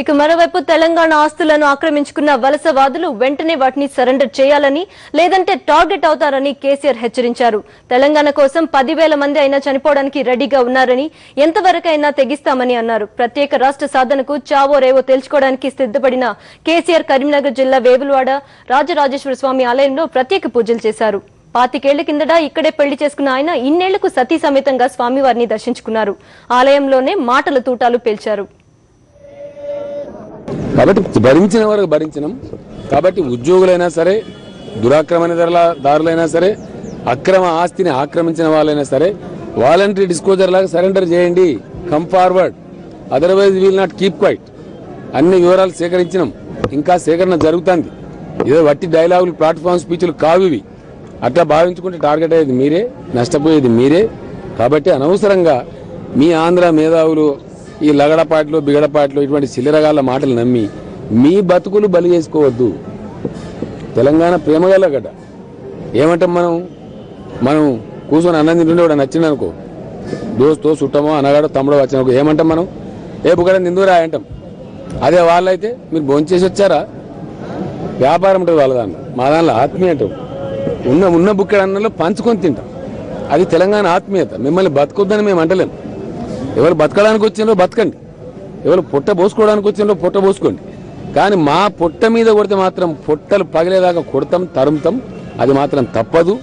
ఇక మరోవైపు తెలంగాణ ఆస్తులను ఆక్రమించుకున్న వలసవాదులు వెంటనే వాటిని సరెండర్ చేయాలని లేదంటే టార్గెట్ అవుతారని కేసీఆర్ హెచ్చరించారు. తెలంగాణ కోసం 10,000 మంది అయినా చనిపోవడానికి రెడీగా ఉన్నారని, ఎంతవరకైనా తెగిస్తామని అన్నారు. ప్రత్యేక రాష్ట్ర సాధనకు చావో రేవో తేల్చుకోవడానికి సిద్ధపడిన కేసీఆర్ కరీంనగర్ జిల్లా వేములవాడ రాజరాజేశ్వర స్వామి ఆలయంలో ప్రత్యేక పూజలు చేశారు. 25 ఏళ్ల కిందట ఇక్కడే పెళ్లి చేసుకున్న ఆయన ఇన్నేళ్లకు సతీ సమేతంగా స్వామివారిని దర్శించుకున్నారు. ఆలయంలోనే మాటల తూటాలు పేల్చారు. కాబట్టి భరించిన వరకు భరించినాం. కాబట్టి ఉద్యోగులైనా సరే, దురాక్రమణదారులైనా సరే, అక్రమ ఆస్తిని ఆక్రమించిన వాళ్ళైనా సరే వాలంటరీ డిస్క్లోజర్ లాగా సరెండర్ చేయండి, come forward, otherwise will not keep quiet. అన్ని వివరాలు సేకరించినాం, ఇంకా సేకరణ జరుగుతుంది. ఏదో వట్టి డైలాగులు, ప్లాట్ఫామ్ స్పీచ్లు కావు ఇవి. అట్లా భావించుకుంటే టార్గెట్ అయ్యేది మీరే, నష్టపోయేది మీరే. కాబట్టి అనవసరంగా మీ ఆంధ్ర మేధావులు ఈ లగడపాట్లు బిగడపాట్లు ఇటువంటి చిల్లరగాళ్ళ మాటలు నమ్మి మీ బతుకులు బలి చేసుకోవద్దు. తెలంగాణ ప్రేమగల గడ్డ. ఏమంటాం మనం కూర్చొని అన్నం తింటుండే కూడా నచ్చింది అనుకో, దోస్తో చుట్టమో అనగాడో తమ్ముడో వచ్చినకో ఏమంటాం మనం? ఏ బుక్కడ నిందురా అంటాం. అదే వాళ్ళైతే మీరు భోంచేసి వచ్చారా, వ్యాపారం ఉంటుంది వాళ్ళ దాంట్లో, మా దాంట్లో ఆత్మీయ అంటాం. ఉన్న బుక్కడ అన్నంలో పంచుకొని తింటాం. అది తెలంగాణ ఆత్మీయత. మిమ్మల్ని బతకొద్దని మేము అంటలేము. ఎవరు బతకడానికి వచ్చిందో బతకండి, ఎవరు పొట్ట పోసుకోవడానికి వచ్చిందో పొట్ట పోసుకోండి. కానీ మా పొట్ట మీద కొడితే మాత్రం పొట్టలు పగిలేదాకా కొడతాం, తరుముతాం. అది మాత్రం తప్పదు.